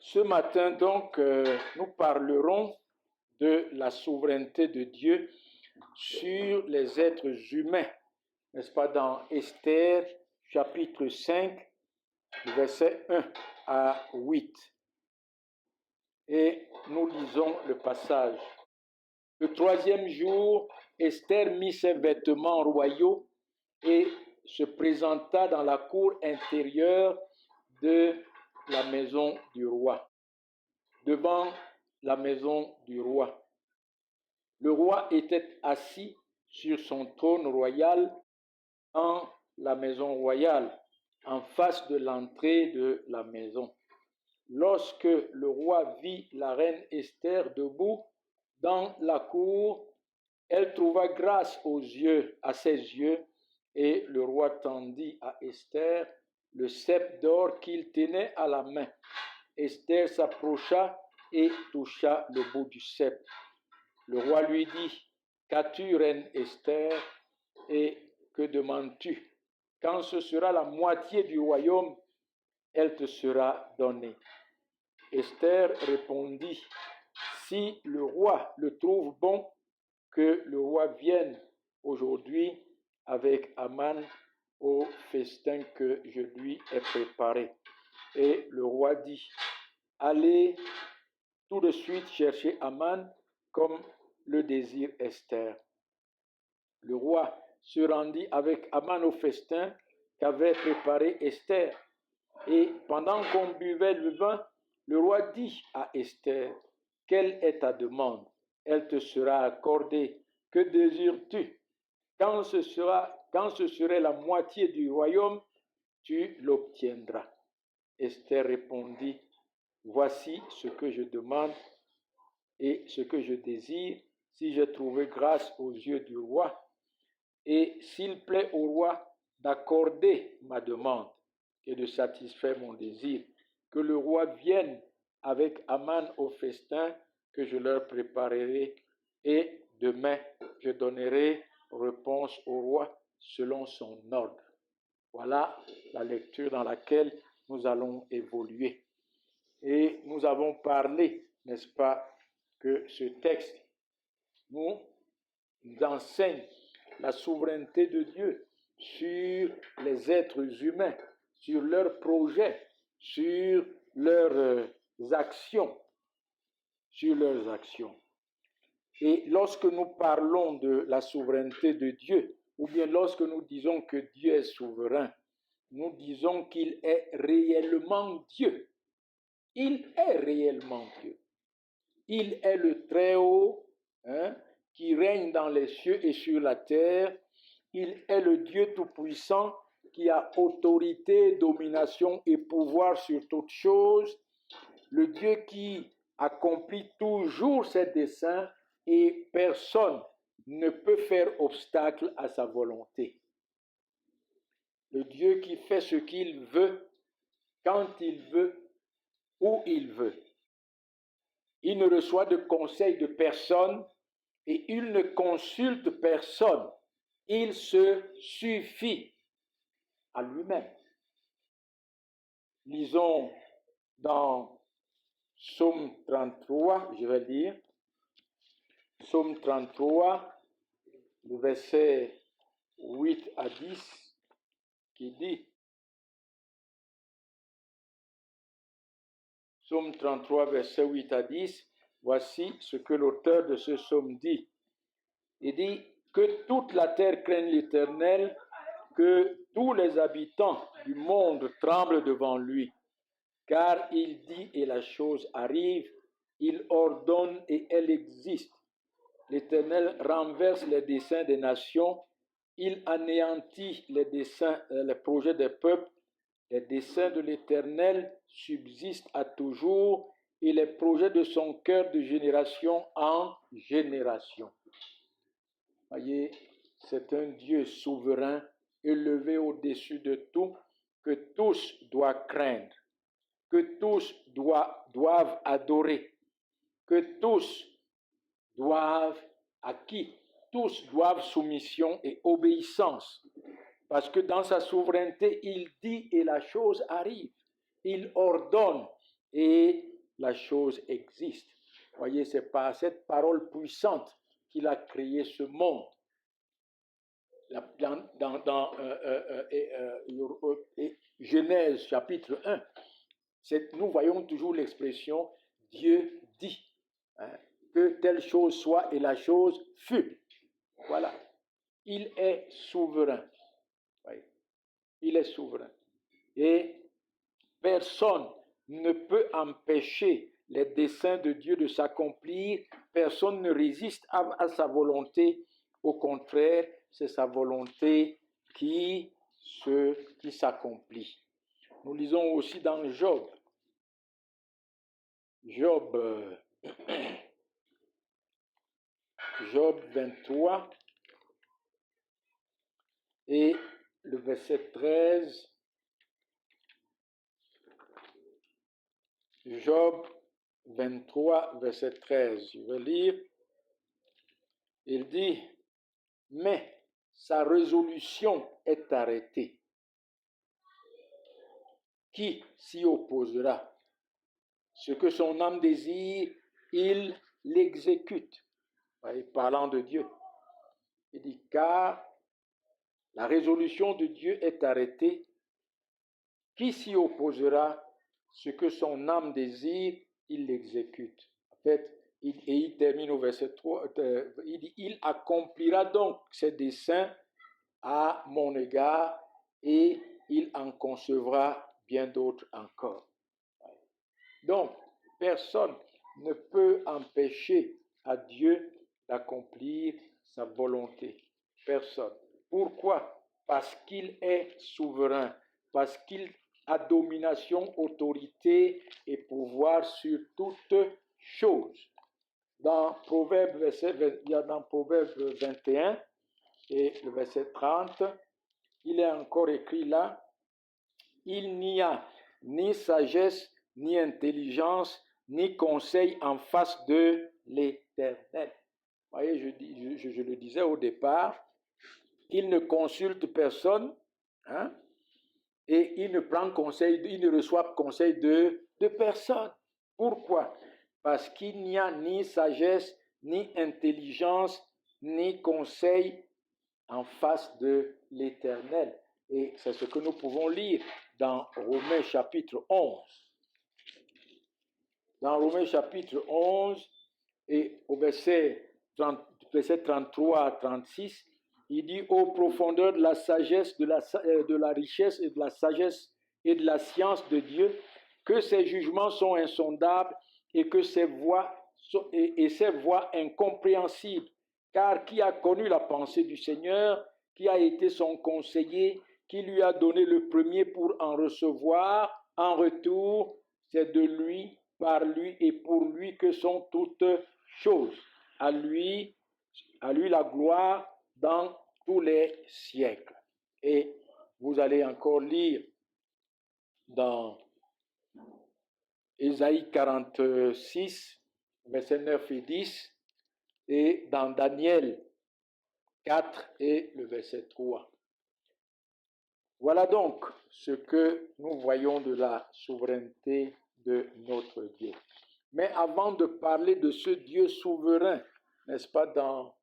Ce matin, donc, nous parlerons de la souveraineté de Dieu sur les êtres humains, n'est-ce pas, dans Esther, chapitre 5, versets 1 à 8. Et nous lisons le passage. Le troisième jour, Esther mit ses vêtements royaux et se présenta dans la cour intérieure de la maison du roi, devant la maison du roi. Le roi était assis sur son trône royal dans la maison royale, en face de l'entrée de la maison. Lorsque le roi vit la reine Esther debout dans la cour, elle trouva grâce à ses yeux, et le roi tendit à Esther le sceptre d'or qu'il tenait à la main. Esther s'approcha et toucha le bout du sceptre. Le roi lui dit: « Qu'as-tu, reine Esther, et que demandes-tu? Quand ce sera la moitié du royaume, elle te sera donnée. » Esther répondit: « Si le roi le trouve bon, que le roi vienne aujourd'hui avec Aman au festin que je lui ai préparé. » Et le roi dit: « Allez tout de suite chercher Aman comme le désire Esther. » Le roi se rendit avec Aman au festin qu'avait préparé Esther. Et pendant qu'on buvait le vin, le roi dit à Esther: « Quelle est ta demande? Elle te sera accordée. Que désires-tu? Quand ce serait la moitié du royaume, tu l'obtiendras. » Esther répondit: « Voici ce que je demande et ce que je désire, si j'ai trouvé grâce aux yeux du roi, et s'il plaît au roi d'accorder ma demande et de satisfaire mon désir, que le roi vienne avec Aman au festin que je leur préparerai, et demain je donnerai réponse au roi selon son ordre. » Voilà la lecture dans laquelle nous allons évoluer. Et nous avons parlé, n'est-ce pas, que ce texte nous enseigne la souveraineté de Dieu sur les êtres humains, sur leurs projets, sur leurs actions, Et lorsque nous parlons de la souveraineté de Dieu, ou bien lorsque nous disons que Dieu est souverain, nous disons qu'il est réellement Dieu. Il est réellement Dieu. Il est le Très-Haut, qui règne dans les cieux et sur la terre. Il est le Dieu Tout-Puissant qui a autorité, domination et pouvoir sur toutes choses. Le Dieu qui accomplit toujours ses desseins et personne ne peut faire obstacle à sa volonté. Le Dieu qui fait ce qu'il veut, quand il veut, où il veut. Il ne reçoit de conseil de personne et il ne consulte personne. Il se suffit à lui-même. Lisons dans Psaume 33, je vais lire. Psaume 33, le verset 8 à 10, qui dit, Psaume 33, verset 8 à 10, voici ce que l'auteur de ce psaume dit. Il dit: « Que toute la terre craigne l'Éternel, que tous les habitants du monde tremblent devant lui. Car il dit et la chose arrive, il ordonne et elle existe. L'Éternel renverse les desseins des nations, il anéantit les projets des peuples. Les desseins de l'Éternel subsistent à toujours, et les projets de son cœur de génération en génération. » Voyez, c'est un Dieu souverain, élevé au-dessus de tout, que tous doivent craindre, que tous doivent adorer, que tous doivent, à qui tous doivent soumission et obéissance. Parce que dans sa souveraineté, il dit et la chose arrive. Il ordonne et la chose existe. Voyez, c'est par cette parole puissante qu'il a créé ce monde. Dans Genèse chapitre 1, nous voyons toujours l'expression Dieu dit, hein, que telle chose soit et la chose fut. Voilà. Il est souverain. Oui. Il est souverain. Et personne ne peut empêcher les desseins de Dieu de s'accomplir. Personne ne résiste à sa volonté. Au contraire, c'est sa volonté qui s'accomplit. Nous lisons aussi dans Job. Job 23 et le verset 13. Job 23, verset 13. Je vais lire. Il dit, mais sa résolution est arrêtée. Qui s'y opposera? Ce que son âme désire, il l'exécute. Parlant de Dieu. Il dit, car la résolution de Dieu est arrêtée. Qui s'y opposera? Ce que son âme désire, il l'exécute. En fait, il termine au verset 3, il dit, il accomplira donc ses desseins à mon égard et il en concevra bien d'autres encore. Donc, personne ne peut empêcher à Dieu d'accomplir sa volonté. Personne. Pourquoi? Parce qu'il est souverain, parce qu'il a domination, autorité et pouvoir sur toutes choses. Dans Proverbe 21 et le verset 30, il est encore écrit là, il n'y a ni sagesse, ni intelligence, ni conseil en face de l'Éternel. Vous voyez, je le disais au départ, il ne consulte personne, hein, et il ne prend conseil, il ne reçoit conseil de personne. Pourquoi? Parce qu'il n'y a ni sagesse, ni intelligence, ni conseil en face de l'Éternel. Et c'est ce que nous pouvons lire dans Romains chapitre 11. Dans Romains chapitre 11 et au verset 33 à 36, il dit « Ô profondeur de la sagesse, de la richesse et de la sagesse et de la science de Dieu, que ses jugements sont insondables et que ses voies incompréhensibles. Car qui a connu la pensée du Seigneur, qui a été son conseiller, qui lui a donné le premier pour en recevoir en retour, c'est de lui, par lui et pour lui que sont toutes choses. À lui la gloire dans tous les siècles. » Et vous allez encore lire dans Ésaïe 46, versets 9 et 10, et dans Daniel 4 et le verset 3. Voilà donc ce que nous voyons de la souveraineté de notre Dieu. Mais avant de parler de ce Dieu souverain, n'est-ce pas, dans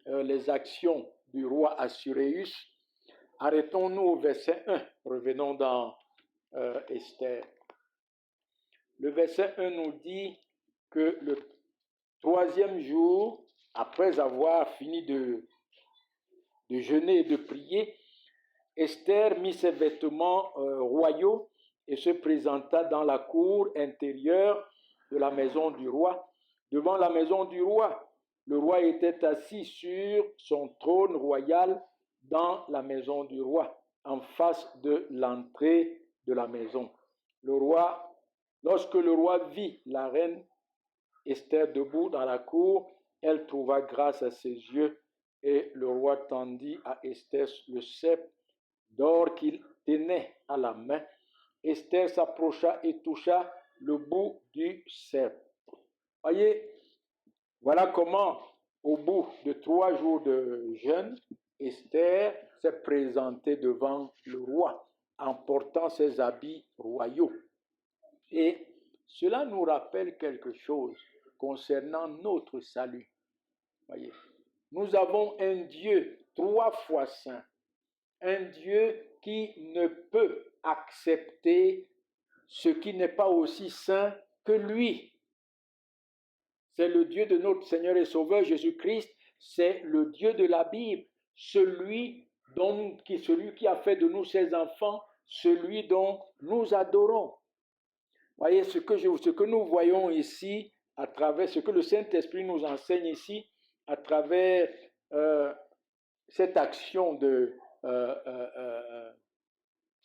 les actions du roi Assuérus, arrêtons-nous au verset 1. Revenons dans Esther. Le verset 1 nous dit que le troisième jour, après avoir fini de jeûner et de prier, Esther mit ses vêtements royaux et se présenta dans la cour intérieure de la maison du roi. Devant la maison du roi, le roi était assis sur son trône royal dans la maison du roi, en face de l'entrée de la maison. Lorsque le roi vit la reine Esther debout dans la cour, elle trouva grâce à ses yeux et le roi tendit à Esther le sceptre d'or qu'il tenait à la main. Esther s'approcha et toucha le bout du sceptre. Voyez, voilà comment, au bout de 3 jours de jeûne, Esther s'est présentée devant le roi en portant ses habits royaux. Et Cela nous rappelle quelque chose concernant notre salut. Voyez, nous avons un Dieu 3 fois saint, un Dieu qui ne peut accepter ce qui n'est pas aussi saint que lui. C'est le Dieu de notre Seigneur et Sauveur Jésus-Christ, c'est le Dieu de la Bible, celui qui a fait de nous ses enfants, celui dont nous adorons. Voyez, ce que nous voyons ici, à travers ce que le Saint-Esprit nous enseigne ici, à travers cette action de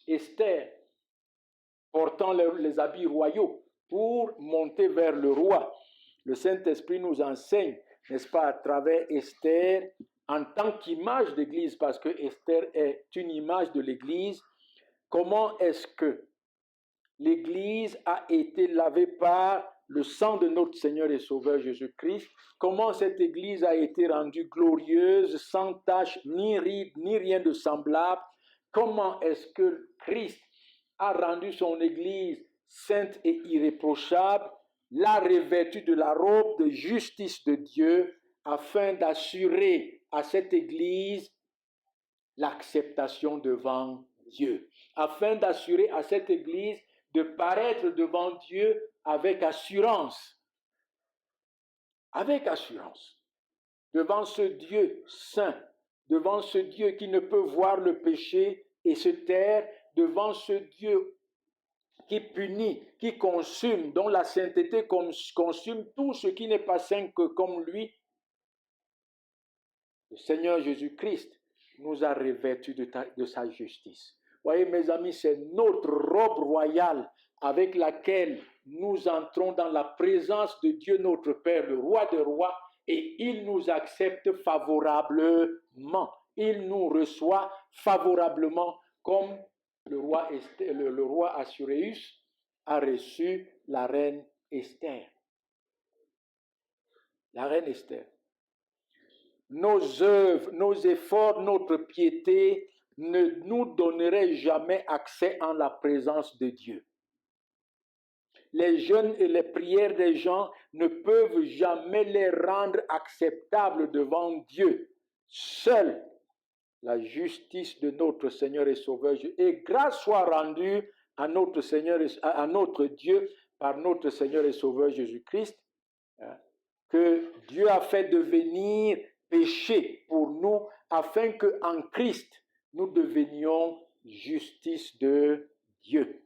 Esther, portant les habits royaux pour monter vers le roi. Le Saint-Esprit nous enseigne, n'est-ce pas, à travers Esther, en tant qu'image d'Église, parce que Esther est une image de l'Église, comment est-ce que l'Église a été lavée par le sang de notre Seigneur et Sauveur Jésus-Christ, comment cette Église a été rendue glorieuse, sans tache, ni ride, ni rien de semblable, comment est-ce que Christ a rendu son Église sainte et irréprochable, l'a revêtue de la robe de justice de Dieu, afin d'assurer à cette Église l'acceptation devant Dieu, afin d'assurer à cette Église de paraître devant Dieu avec assurance, devant ce Dieu saint, devant ce Dieu qui ne peut voir le péché et se taire, devant ce Dieu qui punit, qui consume, dont la sainteté consume tout ce qui n'est pas saint que comme lui. Le Seigneur Jésus-Christ nous a revêtus de sa justice. Voyez, mes amis, c'est notre robe royale avec laquelle nous entrons dans la présence de Dieu notre Père, le roi des rois, et il nous accepte favorablement. Il nous reçoit favorablement comme le roi Assuérus a reçu la reine Esther. La reine Esther. Nos œuvres, nos efforts, notre piété ne nous donneraient jamais accès en la présence de Dieu. Les jeûnes et les prières des gens ne peuvent jamais les rendre acceptables devant Dieu. Seule la justice de notre Seigneur et Sauveur et grâce soit rendue à notre Seigneur, à notre Dieu par notre Seigneur et Sauveur Jésus-Christ, que Dieu a fait devenir péché pour nous, afin qu'en Christ, nous devenions justice de Dieu.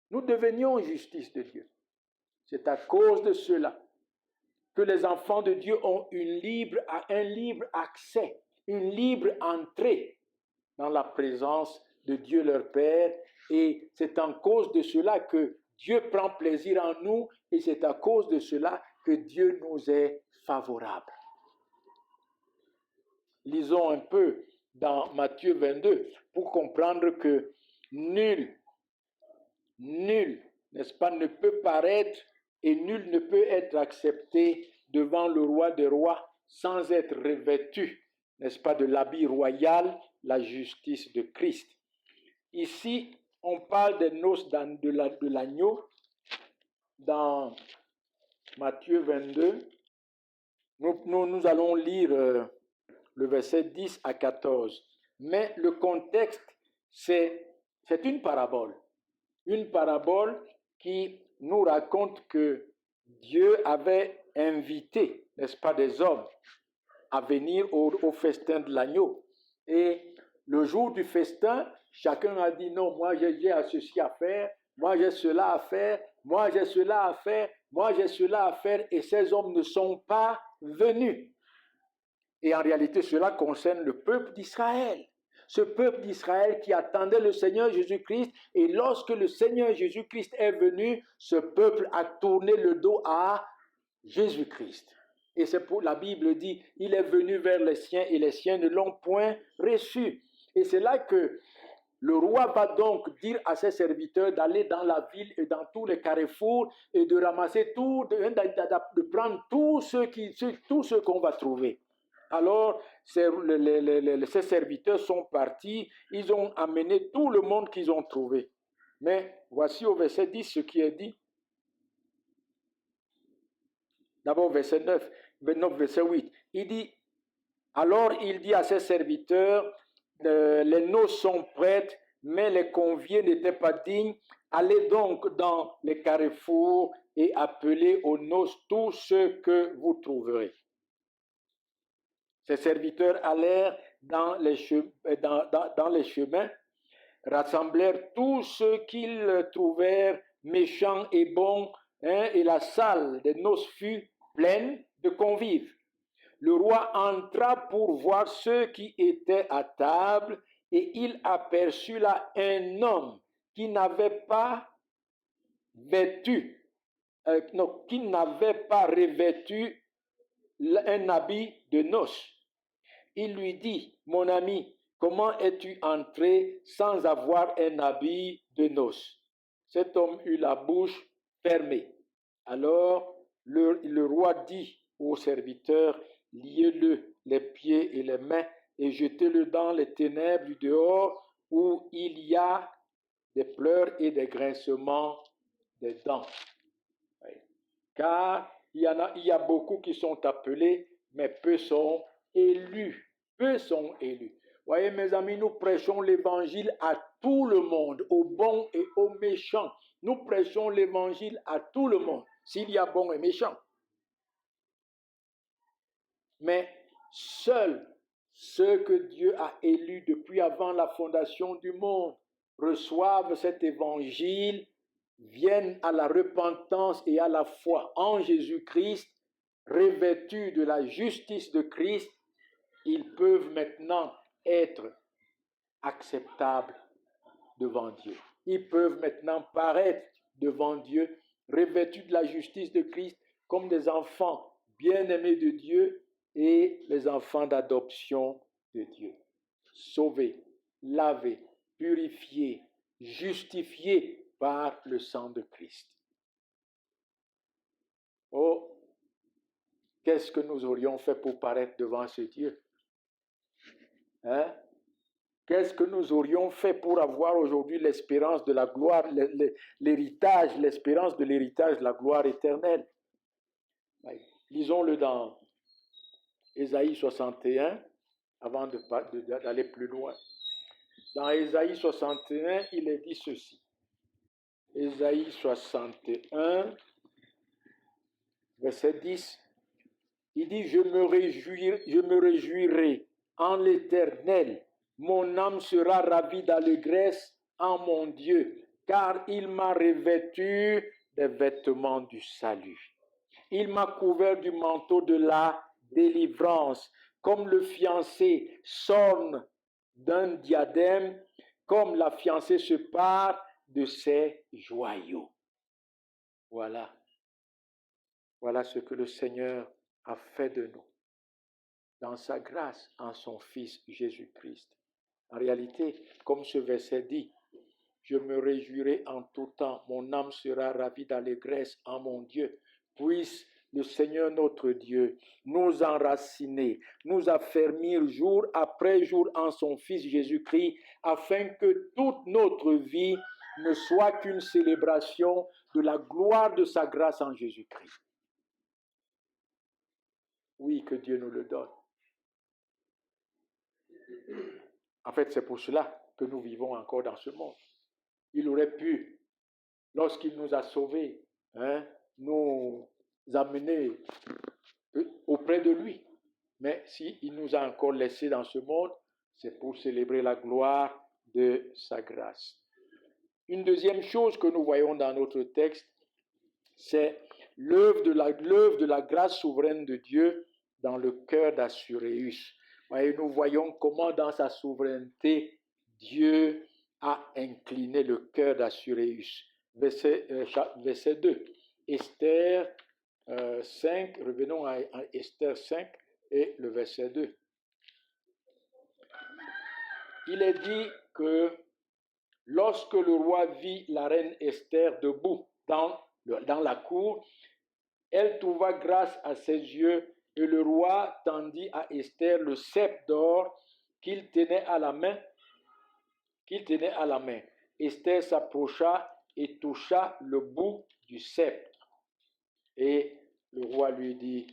Nous devenions justice de Dieu. C'est à cause de cela que les enfants de Dieu ont un libre accès, une libre entrée dans la présence de Dieu leur Père. Et c'est en cause de cela que Dieu prend plaisir en nous, et c'est à cause de cela que Dieu nous est favorable. Lisons un peu dans Matthieu 22 pour comprendre que nul, n'est-ce pas, ne peut paraître et nul ne peut être accepté devant le roi des rois sans être revêtu, n'est-ce pas, de l'habit royal, la justice de Christ. Ici, on parle des noces de l'agneau dans Matthieu 22. Nous allons lire le verset 10 à 14. Mais le contexte, c'est une parabole. Une parabole qui nous raconte que Dieu avait invité, n'est-ce pas, des hommes à venir au festin de l'agneau. Et le jour du festin, chacun a dit non, moi j'ai ceci à faire, moi j'ai cela à faire, moi j'ai cela à faire, moi j'ai cela à faire, et ces hommes ne sont pas venus. Et en réalité, cela concerne le peuple d'Israël. Ce peuple d'Israël qui attendait le Seigneur Jésus-Christ, et lorsque le Seigneur Jésus-Christ est venu, ce peuple a tourné le dos à Jésus-Christ. Et c'est pour la Bible dit, il est venu vers les siens et les siens ne l'ont point reçu. Et c'est là que le roi va donc dire à ses serviteurs d'aller dans la ville et dans tous les carrefours et de ramasser tout, de prendre tout ce qu'on va trouver. Alors, ces serviteurs sont partis, ils ont amené tout le monde qu'ils ont trouvé. Mais voici au verset 10 ce qui est dit. D'abord, verset 9, verset 8. Il dit, alors il dit à ses serviteurs, les noces sont prêtes, mais les conviés n'étaient pas dignes. Allez donc dans les carrefours et appelez aux noces tous ceux que vous trouverez. Ses serviteurs allèrent dans les chemins, rassemblèrent tous ceux qu'ils trouvèrent méchants et bons, et la salle des noces fut pleine de convives. Le roi entra pour voir ceux qui étaient à table, et il aperçut là un homme qui n'avait pas revêtu un habit de noces. Il lui dit, mon ami, comment es-tu entré sans avoir un habit de noces? Cet homme eut la bouche fermée. Alors le roi dit au serviteur, liez-le les pieds et les mains et jetez-le dans les ténèbres du dehors où il y a des pleurs et des grincements des dents. Oui. Car il y a beaucoup qui sont appelés, mais peu sont élus. Peu sont élus. Voyez, mes amis, nous prêchons l'évangile à tout le monde, aux bons et aux méchants. Nous prêchons l'évangile à tout le monde, s'il y a bons et méchants. Mais seuls ceux que Dieu a élus depuis avant la fondation du monde reçoivent cet évangile, viennent à la repentance et à la foi en Jésus-Christ, revêtus de la justice de Christ. Ils peuvent maintenant être acceptables devant Dieu. Ils peuvent maintenant paraître devant Dieu, revêtus de la justice de Christ, comme des enfants bien-aimés de Dieu et les enfants d'adoption de Dieu. Sauvés, lavés, purifiés, justifiés par le sang de Christ. Oh, qu'est-ce que nous aurions fait pour paraître devant ce Dieu? Hein? Qu'est-ce que nous aurions fait pour avoir aujourd'hui l'espérance de la gloire, l'héritage, l'espérance de l'héritage de la gloire éternelle? Lisons-le dans Ésaïe 61, avant d'aller plus loin. Dans Ésaïe 61, il est dit ceci. Ésaïe 61, verset 10, il dit, je me réjouirai en l'Éternel. Mon âme sera ravie d'allégresse en mon Dieu, car il m'a revêtu des vêtements du salut. Il m'a couvert du manteau de la délivrance, comme le fiancé s'orne d'un diadème, comme la fiancée se pare de ses joyaux. Voilà. Voilà ce que le Seigneur a fait de nous, dans sa grâce, en son Fils Jésus-Christ. En réalité, comme ce verset dit, je me réjouirai en tout temps, mon âme sera ravie d'allégresse en mon Dieu. Puisse le Seigneur notre Dieu nous enraciner, nous affermir jour après jour en son Fils Jésus-Christ, afin que toute notre vie ne soit qu'une célébration de la gloire de sa grâce en Jésus-Christ. Oui, que Dieu nous le donne. En fait, c'est pour cela que nous vivons encore dans ce monde. Il aurait pu, lorsqu'il nous a sauvés, nous amener auprès de lui. Mais s'il nous a encore laissés dans ce monde, c'est pour célébrer la gloire de sa grâce. Une deuxième chose que nous voyons dans notre texte, c'est l'œuvre de la grâce souveraine de Dieu dans le cœur d'Assuréus. Et nous voyons comment dans sa souveraineté, Dieu a incliné le cœur d'Assuréus. Verset 2. Esther 5, revenons à Esther 5 et le verset 2. Il est dit que lorsque le roi vit la reine Esther debout dans la cour, elle trouva grâce à ses yeux et le roi tendit à Esther le sceptre d'or qu'il tenait à la main. Esther s'approcha et toucha le bout du sceptre. Et Le roi lui dit,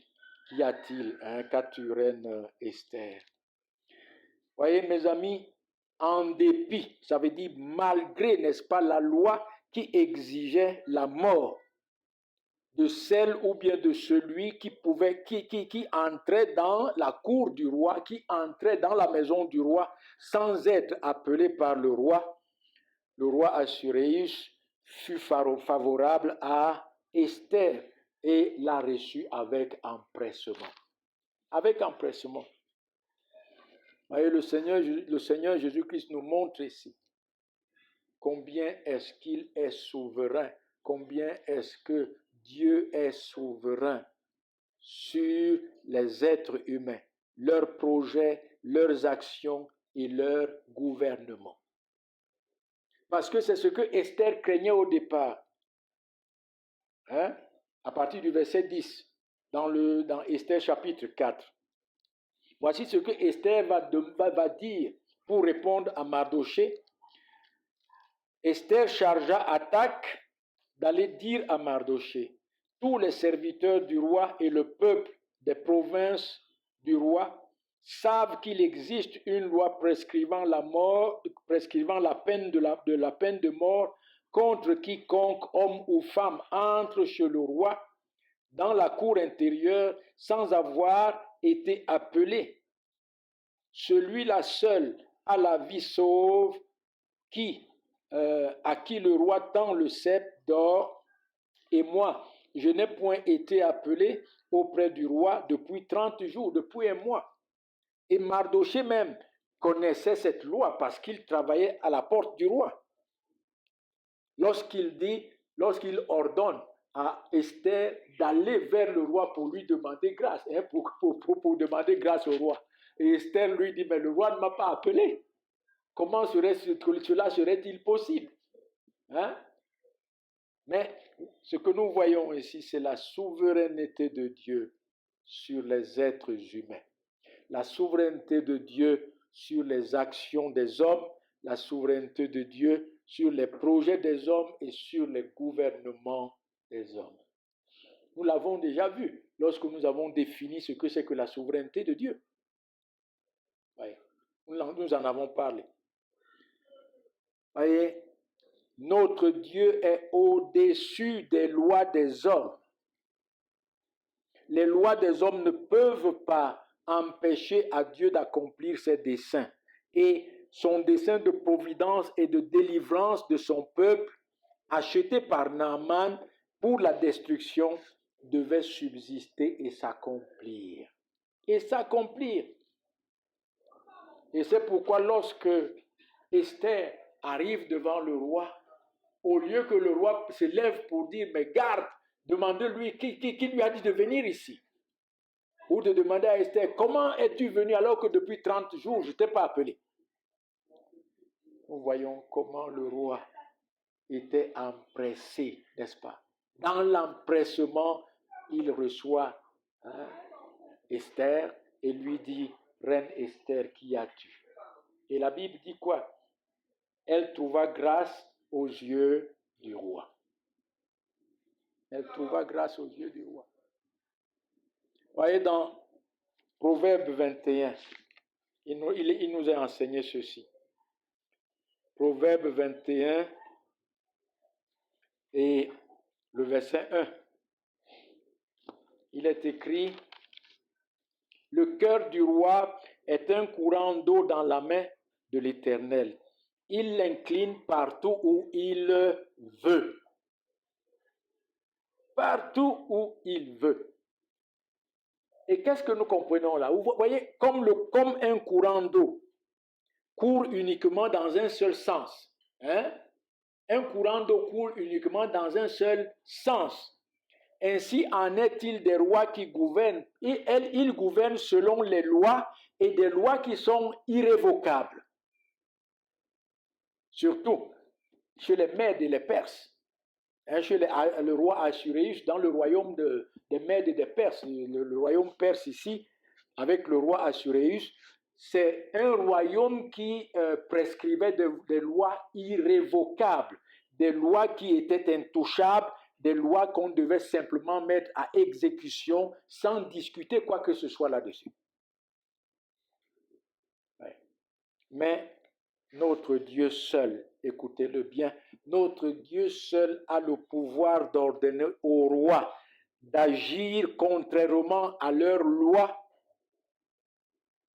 qu'y a-t-il, qu'as-tu, reine Esther? Voyez, mes amis, en dépit, ça veut dire malgré, n'est-ce pas, la loi qui exigeait la mort de celle ou bien de celui qui pouvait, qui entrait dans la cour du roi, qui entrait dans la maison du roi sans être appelé par le roi Assuérus fut favorable à Esther et l'a reçue avec empressement. Avec empressement. Voyez, le Seigneur Jésus-Christ nous montre ici combien est-ce qu'il est souverain, combien est-ce que Dieu est souverain sur les êtres humains, leurs projets, leurs actions et leur gouvernement. Parce que c'est ce que Esther craignait au départ. À partir du verset 10, dans Esther chapitre 4. Voici ce que Esther va dire pour répondre à Mardochée. Esther chargea Attaque d'aller dire à Mardochée, tous les serviteurs du roi et le peuple des provinces du roi savent qu'il existe une loi prescrivant la mort, prescrivant la peine la peine de mort contre quiconque, homme ou femme, entre chez le roi dans la cour intérieure sans avoir été appelé. Celui-là seul a la vie sauve à qui le roi tend le sceptre d'or, et moi, je n'ai point été appelé auprès du roi depuis 30 jours, depuis un mois. Et Mardochée même connaissait cette loi parce qu'il travaillait à la porte du roi. Lorsqu'il ordonne à Esther d'aller vers le roi pour lui demander grâce, pour demander grâce au roi. Et Esther lui dit, mais le roi ne m'a pas appelé. Comment cela serait-il possible? Mais ce que nous voyons ici, c'est la souveraineté de Dieu sur les êtres humains. La souveraineté de Dieu sur les actions des hommes, la souveraineté de Dieu sur les projets des hommes et sur les gouvernements des hommes. Nous l'avons déjà vu lorsque nous avons défini ce que c'est que la souveraineté de Dieu. Voyez, nous en avons parlé. Voyez, notre Dieu est au-dessus des lois des hommes. Les lois des hommes ne peuvent pas empêcher à Dieu d'accomplir ses desseins. Et son dessein de providence et de délivrance de son peuple, acheté par Naaman pour la destruction, devait subsister et s'accomplir. Et s'accomplir. Et c'est pourquoi lorsque Esther arrive devant le roi, au lieu que le roi se lève pour dire, mais garde, demandez-lui qui lui a dit de venir ici. Ou de demander à Esther, comment es-tu venu alors que depuis 30 jours, je ne t'ai pas appelé. Nous voyons comment le roi était empressé, n'est-ce pas? Dans l'empressement, il reçoit Esther et lui dit, reine Esther, qui as-tu? Et la Bible dit quoi? Elle trouva grâce aux yeux du roi. Elle trouva grâce aux yeux du roi. Voyez, dans Proverbe 21, il nous a enseigné ceci. Proverbe 21 et le verset 1. Il est écrit, « Le cœur du roi est un courant d'eau dans la main de l'Éternel. Il l'incline partout où il veut. » Partout où il veut. Et qu'est-ce que nous comprenons là? Vous voyez, comme un courant d'eau court uniquement dans un seul sens. Un courant d'eau court uniquement dans un seul sens. Ainsi en est-il des rois qui gouvernent. Et ils gouvernent selon les lois et des lois qui sont irrévocables. Surtout chez les Mèdes et les Perses. Chez le roi Assuérus, dans le royaume des Mèdes et des Perses, le royaume perse ici, avec le roi Assuérus, c'est un royaume qui prescrivait des lois irrévocables, des lois qui étaient intouchables, des lois qu'on devait simplement mettre à exécution sans discuter quoi que ce soit là-dessus. Ouais. Mais notre Dieu seul, écoutez-le bien, notre Dieu seul a le pouvoir d'ordonner aux rois d'agir contrairement à leurs lois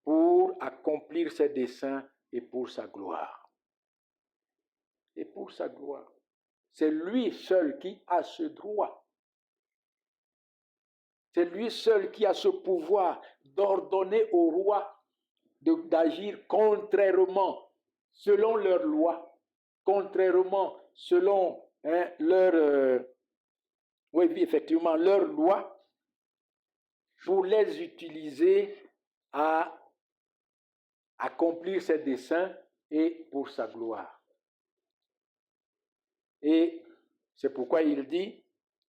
pour accomplir ses desseins et pour sa gloire. Et pour sa gloire. C'est lui seul qui a ce droit. C'est lui seul qui a ce pouvoir d'ordonner aux rois d'agir contrairement, selon leurs lois, contrairement, selon leurs lois, pour les utiliser à accomplir ses desseins et pour sa gloire. Et c'est pourquoi il dit,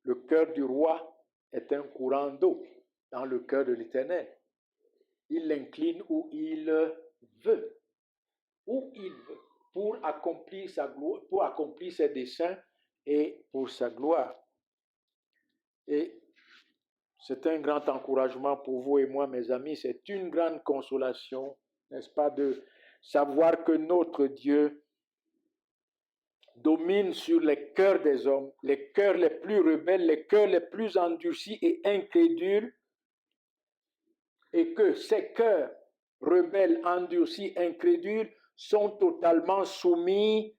le cœur du roi est un courant d'eau dans le cœur de l'Éternel. Il l'incline où il veut, pour accomplir sa gloire, pour accomplir ses desseins et pour sa gloire. Et c'est un grand encouragement pour vous et moi, mes amis. C'est une grande consolation, n'est-ce pas, de savoir que notre Dieu domine sur les cœurs des hommes, les cœurs les plus rebelles, les cœurs les plus endurcis et incrédules, et que ces cœurs rebelles, endurcis, incrédules sont totalement soumis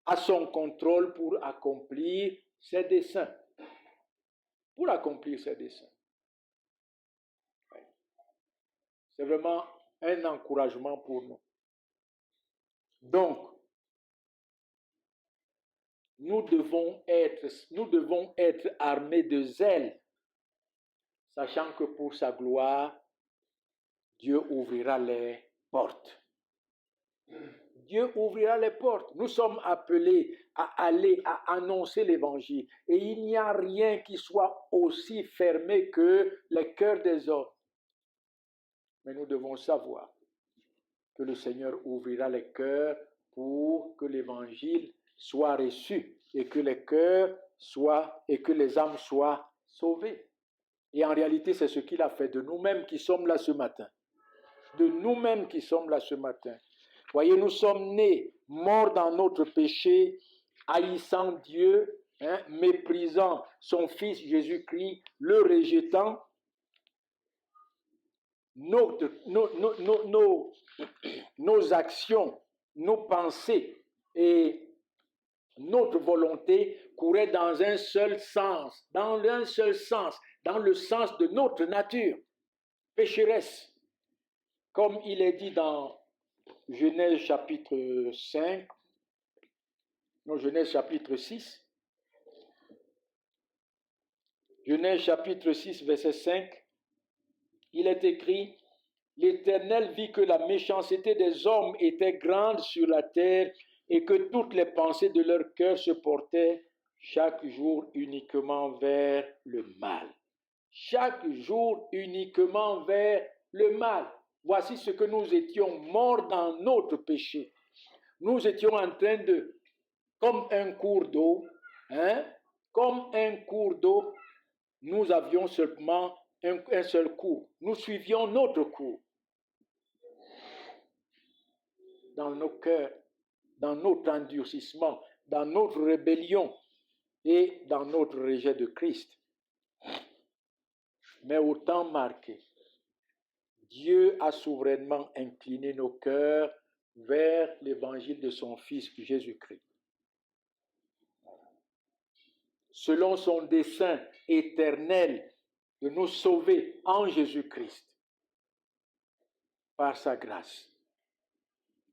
à son contrôle pour accomplir ses desseins. Pour accomplir ses desseins. C'est vraiment un encouragement pour nous. Donc, nous devons être armés de zèle, sachant que pour sa gloire, Dieu ouvrira les portes. Dieu ouvrira les portes. Nous sommes appelés à aller, à annoncer l'évangile. Et il n'y a rien qui soit aussi fermé que les cœurs des hommes. Mais nous devons savoir que le Seigneur ouvrira les cœurs pour que l'évangile soit reçu et que les cœurs soient et que les âmes soient sauvées. Et en réalité, c'est ce qu'il a fait de nous-mêmes qui sommes là ce matin. De nous-mêmes qui sommes là ce matin. Voyez, nous sommes nés, morts dans notre péché, haïssant Dieu, méprisant son Fils Jésus-Christ, le rejetant. Nos actions, nos pensées et notre volonté couraient dans un seul sens, dans le sens de notre nature pécheresse. Comme il est dit dans Genèse chapitre 6. Genèse chapitre 6, verset 5. Il est écrit, « L'Éternel vit que la méchanceté des hommes était grande sur la terre et que toutes les pensées de leur cœur se portaient chaque jour uniquement vers le mal. » Chaque jour uniquement vers le mal. Voici ce que nous étions morts dans notre péché. Nous étions en train de, comme un cours d'eau, nous avions seulement un seul cours. Nous suivions notre cours. Dans nos cœurs, dans notre endurcissement, dans notre rébellion et dans notre rejet de Christ. Mais au temps marqué, Dieu a souverainement incliné nos cœurs vers l'évangile de son Fils Jésus-Christ. Selon son dessein éternel de nous sauver en Jésus-Christ, par sa grâce.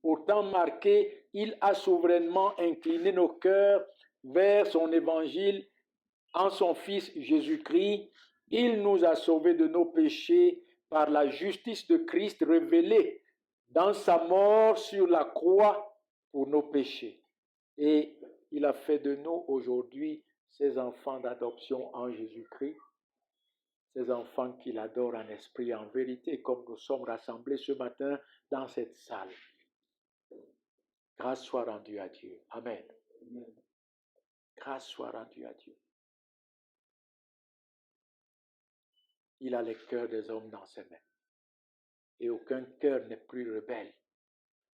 Au temps marqué, il a souverainement incliné nos cœurs vers son évangile en son Fils Jésus-Christ. Il nous a sauvés de nos péchés par la justice de Christ révélée dans sa mort sur la croix pour nos péchés. Et il a fait de nous aujourd'hui ses enfants d'adoption en Jésus-Christ, ces enfants qu'il adore en esprit et en vérité, comme nous sommes rassemblés ce matin dans cette salle. Grâce soit rendue à Dieu. Amen. Grâce soit rendue à Dieu. Il a les cœurs des hommes dans ses mains. Et aucun cœur n'est plus rebelle.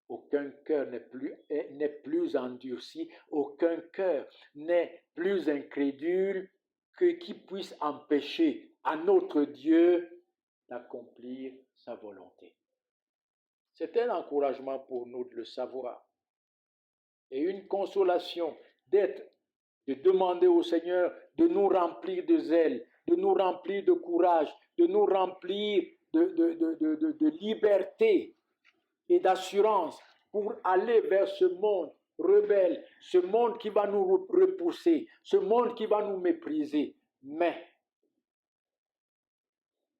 Aucun cœur n'est plus endurci. Aucun cœur n'est plus incrédule qui puisse empêcher à notre Dieu d'accomplir sa volonté. C'est un encouragement pour nous de le savoir. Et une consolation de demander au Seigneur de nous remplir de zèle, de nous remplir de courage, de nous remplir de liberté et d'assurance pour aller vers ce monde rebelle, ce monde qui va nous repousser, ce monde qui va nous mépriser. Mais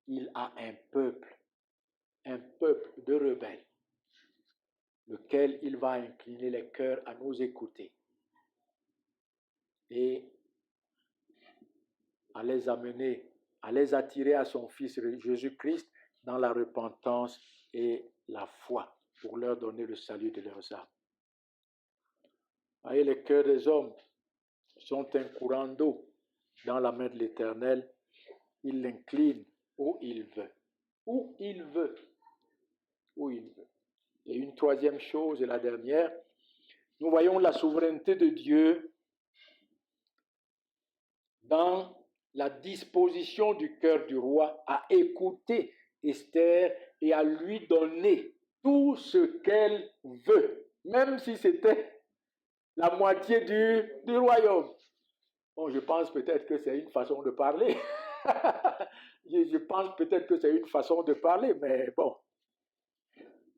il a un peuple de rebelles, lequel il va incliner les cœurs à nous écouter et à les amener, à les attirer à son Fils Jésus-Christ dans la repentance et la foi pour leur donner le salut de leurs âmes. Voyez, les cœurs des hommes sont un courant d'eau dans la main de l'Éternel. Il l'incline où il veut. Où il veut. Où il veut. Et une troisième chose, et la dernière, nous voyons la souveraineté de Dieu dans la disposition du cœur du roi à écouter Esther et à lui donner tout ce qu'elle veut, même si c'était la moitié du royaume. Bon, je pense peut-être que c'est une façon de parler. Je pense peut-être que c'est une façon de parler, mais bon.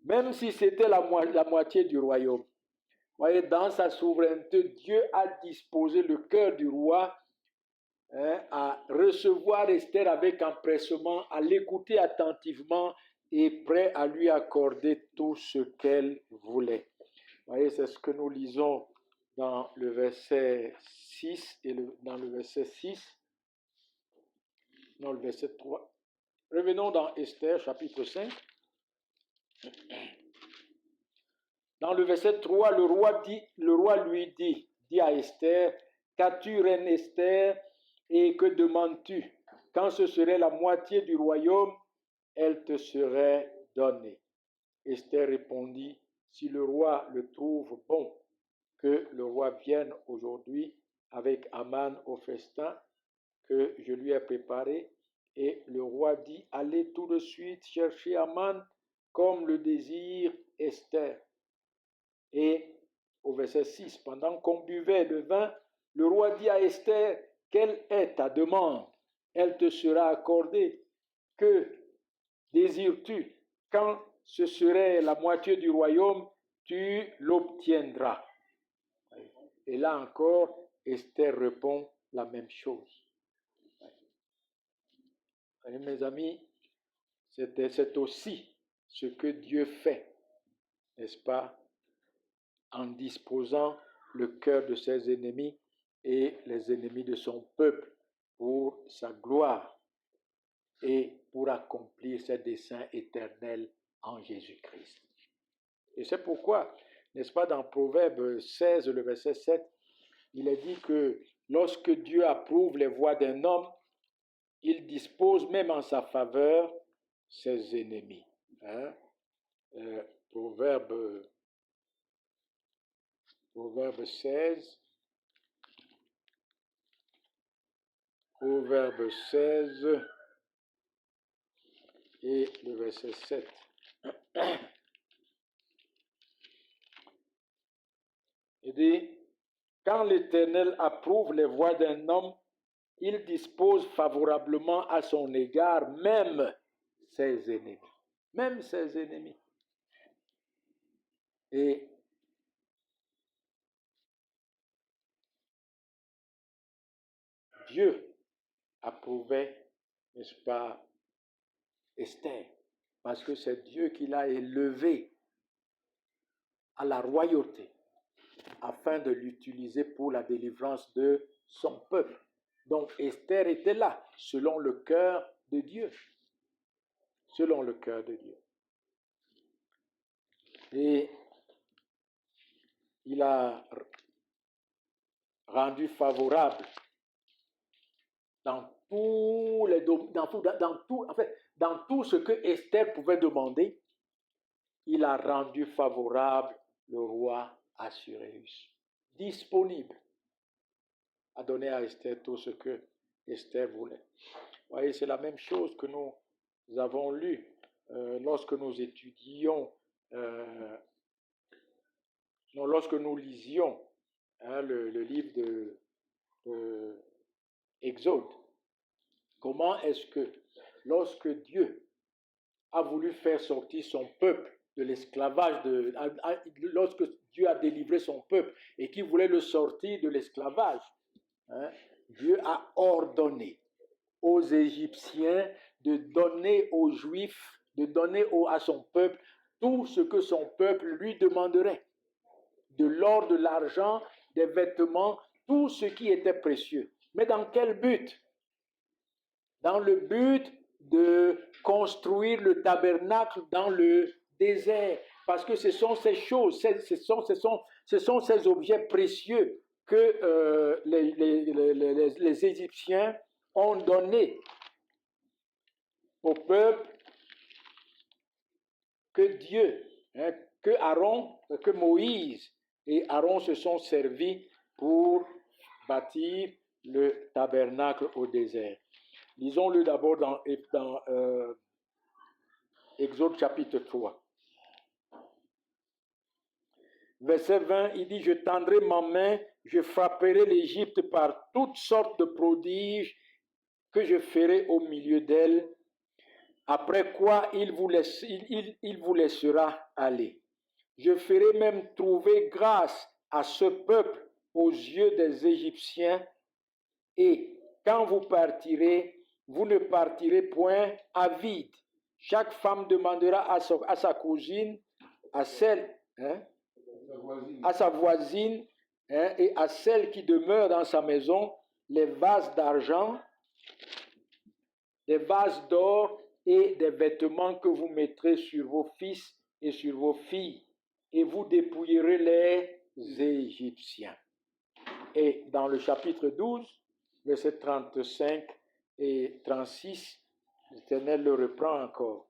Même si c'était la moitié du royaume. Vous voyez, dans sa souveraineté, Dieu a disposé le cœur du roi à recevoir Esther avec empressement, à l'écouter attentivement et prêt à lui accorder tout ce qu'elle voulait. Vous voyez, c'est ce que nous lisons dans le verset 6 et dans le verset 6. Non, le verset 3. Revenons dans Esther, chapitre 5. Dans le verset 3, le roi lui dit à Esther, qu'as-tu, reine Esther, et que demandes-tu? Quand ce serait la moitié du royaume, elle te serait donnée. Esther répondit, si le roi le trouve bon, que le roi vienne aujourd'hui avec Aman au festin que je lui ai préparé. Et le roi dit, allez tout de suite chercher Aman comme le désire Esther. Et au verset 6, pendant qu'on buvait le vin, le roi dit à Esther, quelle est ta demande? Elle te sera accordée. Que désires-tu? Quand ce serait la moitié du royaume, tu l'obtiendras. Et là encore, Esther répond la même chose. Et mes amis, c'est aussi ce que Dieu fait, n'est-ce pas, en disposant le cœur de ses ennemis et les ennemis de son peuple pour sa gloire et pour accomplir ses desseins éternels en Jésus-Christ. Et c'est pourquoi, n'est-ce pas, dans Proverbe 16, le verset 7, il est dit que lorsque Dieu approuve les voies d'un homme, il dispose même en sa faveur ses ennemis. Proverbe 16. Proverbe 16 et le verset 7. Il dit, quand l'Éternel approuve les voies d'un homme, il dispose favorablement à son égard même ses ennemis. Même ses ennemis. Et Dieu approuvait, n'est-ce pas, Esther, parce que c'est Dieu qui l'a élevé à la royauté afin de l'utiliser pour la délivrance de son peuple. Donc Esther était là, selon le cœur de Dieu. Selon le cœur de Dieu. Et il a rendu favorable dans tout ce que Esther pouvait demander. Il a rendu favorable le roi Assuérus, disponible à donner à Esther tout ce que Esther voulait. Vous voyez, c'est la même chose que nous avons lu lorsque nous étudions, lorsque nous lisions le livre de Exode. Comment est-ce que lorsque Dieu a voulu faire sortir son peuple de l'esclavage, lorsque Dieu a délivré son peuple et qu'il voulait le sortir de l'esclavage, Dieu a ordonné aux Égyptiens de donner aux Juifs, de donner à son peuple tout ce que son peuple lui demanderait. De l'or, de l'argent, des vêtements, tout ce qui était précieux. Mais dans quel but? Dans le but de construire le tabernacle dans le désert. Parce que ce sont ces choses, ce sont ces objets précieux que les Égyptiens ont donnés au peuple, que Dieu, que Moïse et Aaron se sont servis pour bâtir le tabernacle au désert. Lisons-le d'abord dans Exode chapitre 3. Verset 20, il dit, « Je tendrai ma main, je frapperai l'Égypte par toutes sortes de prodiges que je ferai au milieu d'elle, après quoi il vous laissera aller. Je ferai même trouver grâce à ce peuple aux yeux des Égyptiens, et quand vous partirez, vous ne partirez point à vide. Chaque femme demandera à sa cousine, à celle, à sa voisine, et à celle qui demeure dans sa maison, les vases d'argent, des vases d'or et des vêtements que vous mettrez sur vos fils et sur vos filles, et vous dépouillerez les Égyptiens. » Et dans le chapitre 12, versets 35 et 36, l'Éternel le reprend encore.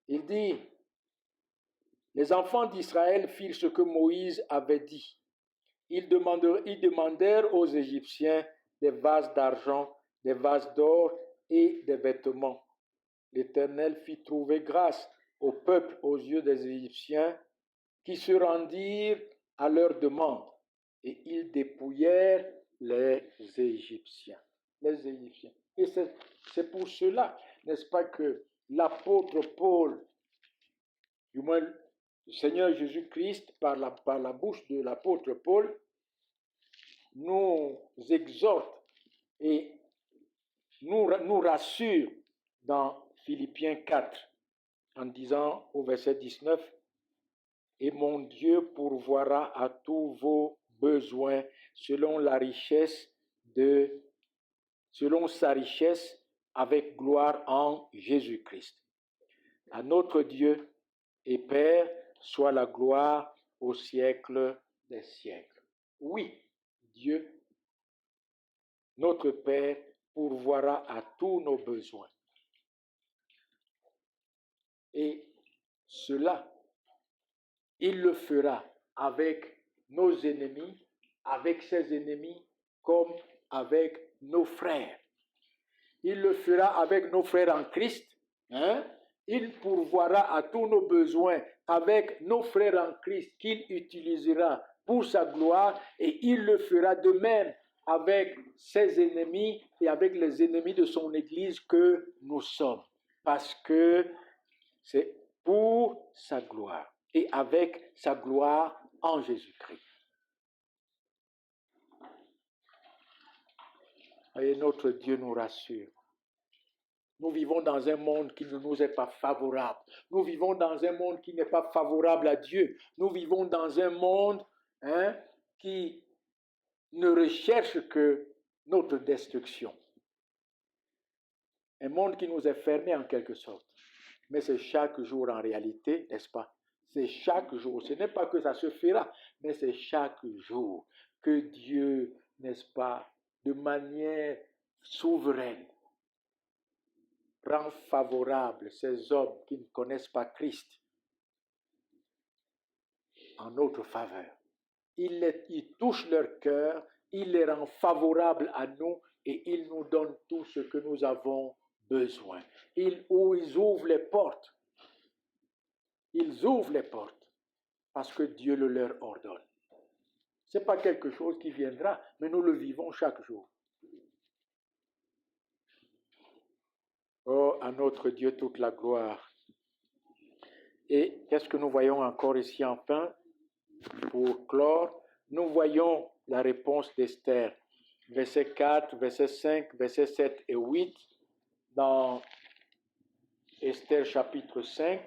Il dit, « Les enfants d'Israël firent ce que Moïse avait dit. Ils demandèrent aux Égyptiens des vases d'argent, des vases d'or et des vêtements. L'Éternel fit trouver grâce au peuple aux yeux des Égyptiens, qui se rendirent à leur demande, et ils dépouillèrent les Égyptiens. Les Égyptiens. Et c'est pour cela, n'est-ce pas, que l'apôtre Paul, du moins le Seigneur Jésus-Christ, par la bouche de l'apôtre Paul, nous exhorte et nous rassure dans Philippiens 4, en disant au verset 19, « Et mon Dieu pourvoira à tous vos besoins selon sa richesse avec gloire en Jésus-Christ. À notre Dieu et Père soit la gloire au siècle des siècles. » Oui, Dieu, notre Père, pourvoira à tous nos besoins. Et cela, il le fera avec nos ennemis, avec ses ennemis, comme avec nos frères. Il le fera avec nos frères en Christ. Il pourvoira à tous nos besoins avec nos frères en Christ qu'il utilisera pour sa gloire, et il le fera de même avec ses ennemis et avec les ennemis de son Église que nous sommes, parce que c'est pour sa gloire et avec sa gloire en Jésus-Christ. Et notre Dieu nous rassure. Nous vivons dans un monde qui ne nous est pas favorable. Nous vivons dans un monde qui n'est pas favorable à Dieu. Nous vivons dans un monde qui ne recherche que notre destruction. Un monde qui nous est fermé en quelque sorte. Mais c'est chaque jour en réalité, n'est-ce pas? C'est chaque jour. Ce n'est pas que ça se fera, mais c'est chaque jour que Dieu, n'est-ce pas, de manière souveraine, rend favorable ces hommes qui ne connaissent pas Christ en notre faveur. Il touche leur cœur, il les rend favorables à nous et il nous donne tout ce que nous avons besoin. Ils ouvrent les portes. Ils ouvrent les portes parce que Dieu le leur ordonne. Ce n'est pas quelque chose qui viendra, mais nous le vivons chaque jour. Oh, à notre Dieu toute la gloire. Et qu'est-ce que nous voyons encore ici enfin? Pour clore, nous voyons la réponse d'Esther. Verset 4, verset 5, verset 7 et 8 dans Esther chapitre 5.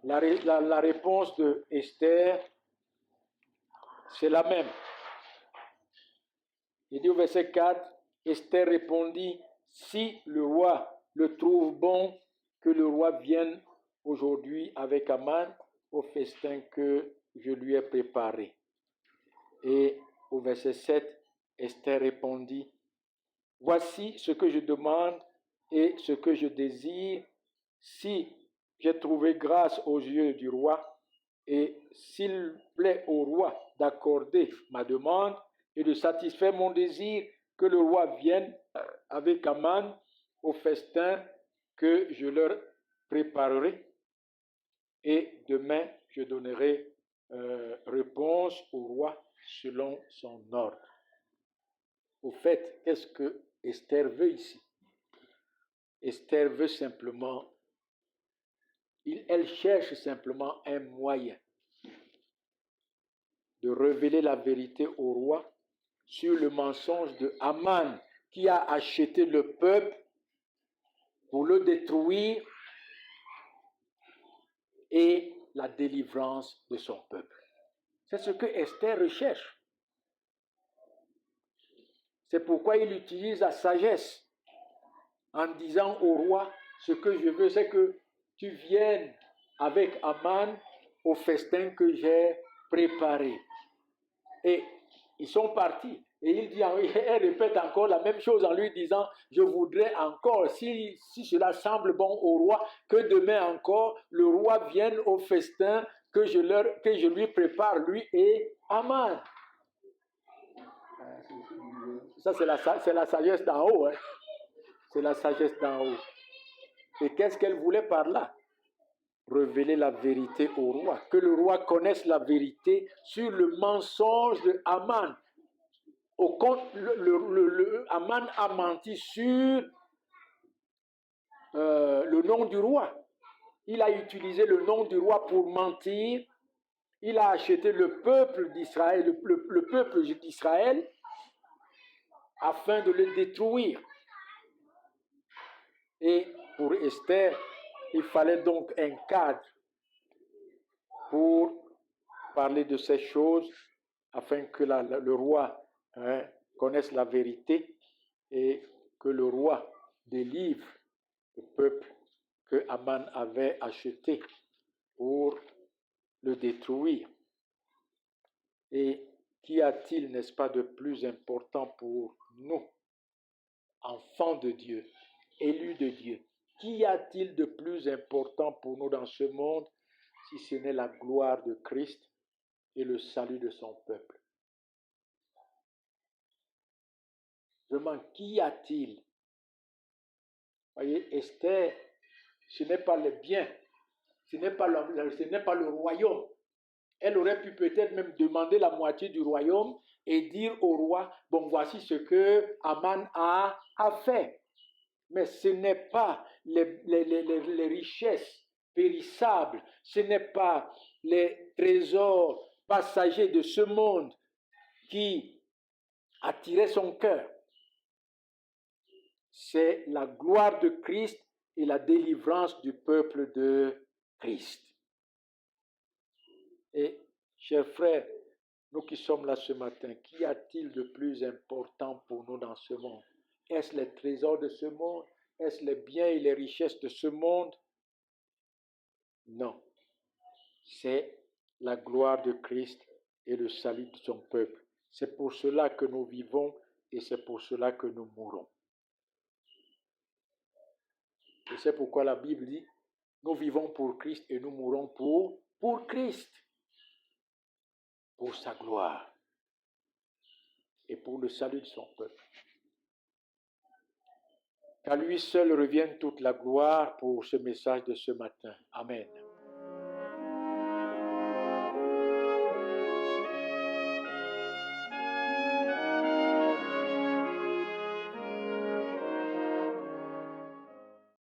La réponse de Esther, c'est la même. Il dit au verset 4, Esther répondit, si le roi le trouve bon, que le roi vienne aujourd'hui avec Aman au festin que je lui ai préparé. Et au verset 7, Esther répondit, voici ce que je demande et ce que je désire, si j'ai trouvé grâce aux yeux du roi, et s'il plaît au roi d'accorder ma demande et de satisfaire mon désir, que le roi vienne avec Aman au festin que je leur préparerai. Et demain, je donnerai réponse au roi selon son ordre. Au fait, qu'est-ce que Esther veut ici? Esther veut simplement, elle cherche simplement un moyen de révéler la vérité au roi sur le mensonge de Aman qui a acheté le peuple pour le détruire et la délivrance de son peuple. C'est ce que Esther recherche. C'est pourquoi il utilise la sagesse en disant au roi, ce que je veux, c'est que tu viennes avec Aman au festin que j'ai préparé. Et ils sont partis. Et il dit, elle répète encore la même chose en lui disant, je voudrais encore, si cela semble bon au roi, que demain encore, le roi vienne au festin que je lui prépare, lui et Aman. Ça, c'est la sagesse d'en haut. Hein. C'est la sagesse d'en haut. Et qu'est-ce qu'elle voulait par là? Révéler la vérité au roi. Que le roi connaisse la vérité sur le mensonge de Aman. Au compte, Aman a menti sur le nom du roi. Il a utilisé le nom du roi pour mentir. Il a acheté le peuple d'Israël, le peuple d'Israël, afin de le détruire. Et pour Esther, il fallait donc un cadre pour parler de ces choses, afin que le roi connaisse la vérité et que le roi délivre le peuple que Aman avait acheté pour le détruire. Et qu'y a-t-il, n'est-ce pas, de plus important pour nous, enfants de Dieu, élus de Dieu? Qu'y a-t-il de plus important pour nous dans ce monde si ce n'est la gloire de Christ et le salut de son peuple? Vraiment, qu'y a-t-il? Voyez, Esther, ce n'est pas le bien, ce n'est pas le royaume. Elle aurait pu peut-être même demander la moitié du royaume et dire au roi, bon, voici ce que Aman a fait. Mais ce n'est pas les richesses périssables, ce n'est pas les trésors passagers de ce monde qui attiraient son cœur. C'est la gloire de Christ et la délivrance du peuple de Christ. Et, chers frères, nous qui sommes là ce matin, qu'y a-t-il de plus important pour nous dans ce monde? Est-ce les trésors de ce monde? Est-ce les biens et les richesses de ce monde? Non. C'est la gloire de Christ et le salut de son peuple. C'est pour cela que nous vivons et c'est pour cela que nous mourons. Et c'est pourquoi la Bible dit, nous vivons pour Christ et nous mourons pour Christ, pour sa gloire et pour le salut de son peuple. Qu'à lui seul revienne toute la gloire pour ce message de ce matin. Amen.